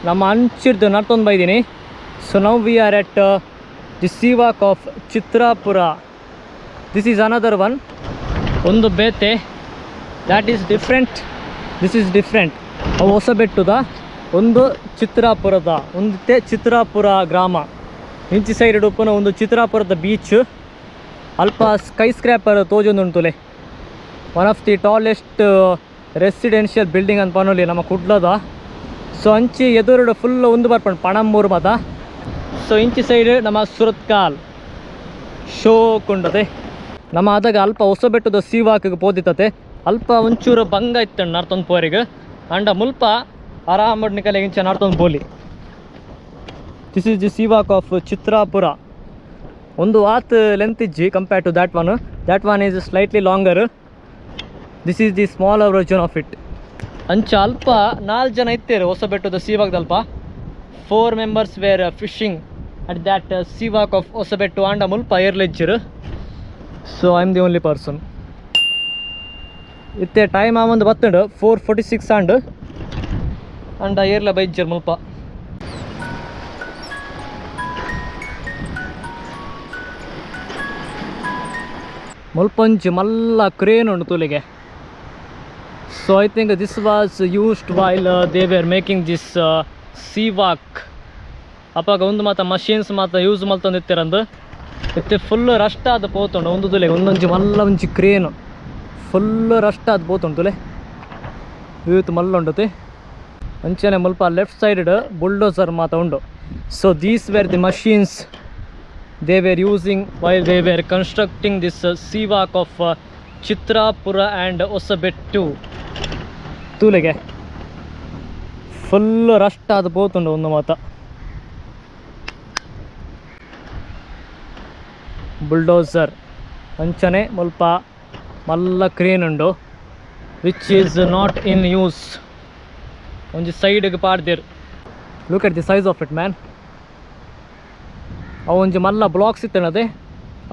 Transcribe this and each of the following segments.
ನಮ್ಮ ಅಂಚಿರ್ದು ನಡ್ತೊಂದು ಬೈದೀನಿ. So now we are at the seawalk of Chitrapura. This is another one. ಒಂದು ಬೇತೆ that is different, this is different. ಅವು ಹೊಸಬೆಟ್ಟುದ ಒಂದು ಚಿತ್ರಾಪುರದ ಒಂದು ಚಿತ್ರಾಪುರ ಗ್ರಾಮ. ಇಂಚಿ ಸೈಡ್ ಉಪ್ಪುನ ಒಂದು ಚಿತ್ರಾಪುರದ ಬೀಚ್. ಅಲ್ಪ ಸ್ಕೈ ಸ್ಕ್ರ್ಯಾಪರ್ ತೋಜೊಂದುಂಟುಲೆ. One of the tallest residential building ಅಂತ ಪನೋಲಿ ನಮ್ಮ ಕುಡ್ಲದ. ಸೊ ಅಂಚಿ ಎದುರುಡು ಫುಲ್ ಒಂದು ಬರ್ಪಣ್ ಪಣಂಬೂರು ಮತ. ಸೊ ಇಂಚಿ ಸೈಡ್ ನಮ್ಮ ಸುರತ್ಕಾಲ್ ಶೋ ಕುಂಡತೆ. ನಮ್ಮ ಅದಾಗ ಅಲ್ಪ ಹೊಸಬೆಟ್ಟದ ಸೀವಾಕಿಗೆ ಪೋದಿತತೆ. ಅಲ್ಪ ಒಂಚೂರು ಭಂಗ ಇತ್ತು ನರ್ತೊಂದು ಪೋರಿಗೆ ಅಂಡ ಮುಲ್ಪ ಆರಾಮಡ್ನ ಕಲೆ ಇಂಚ ನರ್ತೊಂದು ಪೋಲಿ. This is the seawalk of Chitrapura. ಒಂದು ವಾತ್ ಲೆಂತ್ ಇಜ್ಜಿ compare to that one. That one is slightly longer. This is the smaller version of it. ಅಂಚ ಅಲ್ಪ 4 ಜನ ಇತ್ತೇರು ಹೊಸಬೆಟ್ಟದ ಸೀವಾಕ್ದಲ್ಪ. 4 members were fishing at that seawalk of Hosabettu ಆಂಡ ಮುಲ್ಪ ಏರ್ಲೆಜ್ಜರು. So I am the only person. ಇತ್ತೆ ಟೈಮ್ ಆಮಂದು ಬತ್ತಂಡು 4:46 ಅಂಡ ಏರ್ಲ ಬೈಜ್ಜರು ಮುಲ್ಪ. ಮುಲ್ಪಂಚು ಮಲ್ಲ ಕ್ರೇನ್ ಉಂಡು ತೂಲಿಗೆ. So I think this was used while they were making this seawalk. ಅಪ್ಪಾಗ ಒಂದು ಮಾತ ಮಷೀನ್ಸ್ ಮಾತ ಯೂಸ್ ಮಲ್ತೊಂದಿತ್ತರಂದು ಇತ್ತೆ ಫುಲ್ ರಸ್ಟ್ ಆದ ಪೋತುಂಡು ಒಂದು ತುಲೆಗೆ. ಒಂದೊಂಚು ಮಲ್ಲ ಒಂಚಿ ಕ್ರೇನು ಫುಲ್ ರಸ್ಟ್ ಆದ ಪೋತುಂಡು ತುಲೆ. ಇವತ್ತು ಮಲ್ಲ ಉಂಡತೆ ಅಂಚನೆ ಮುಲ್ಪ ಲೆಫ್ಟ್ ಸೈಡ್ ಬುಲ್ಡೋಸರ್ ಮಾತ ಉಂಡು. So these where the machines they were using while they were constructing this Sivak of Chitrapura and Osabettu. ತೂಲೆಗೆ ಫುಲ್ ರಸ್ಟ್ ಆದ ಪೋತುಂಡು ಒಂದು ಮಾತ. ಬುಲ್ಡೋಸರ್ ಅಂಚನೆ ಮುಲ್ಪ ಮಲ್ಲ ಕ್ರೇನ್ ಉಂಡು which is not in use. ಒಂಜಿ ಸೈಡ್ಗೆ ಪಾಡ್ದೇರು. Look at the size of it man. ಅವು ಒಂಜಿ ಮಲ್ಲ ಬ್ಲಾಕ್ಸ್ ಇತ್ತೇನದೆ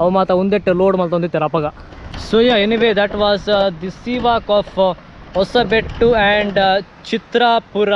ಅವು ಮಾತ ಒಂದೆಟ್ಟು ಲೋಡ್ ಮಲ್ತೊಂದಿತ್ತಾರೆ ಅಪಗ. So anyway that was the seawalk of Hosabettu and Chitrapura.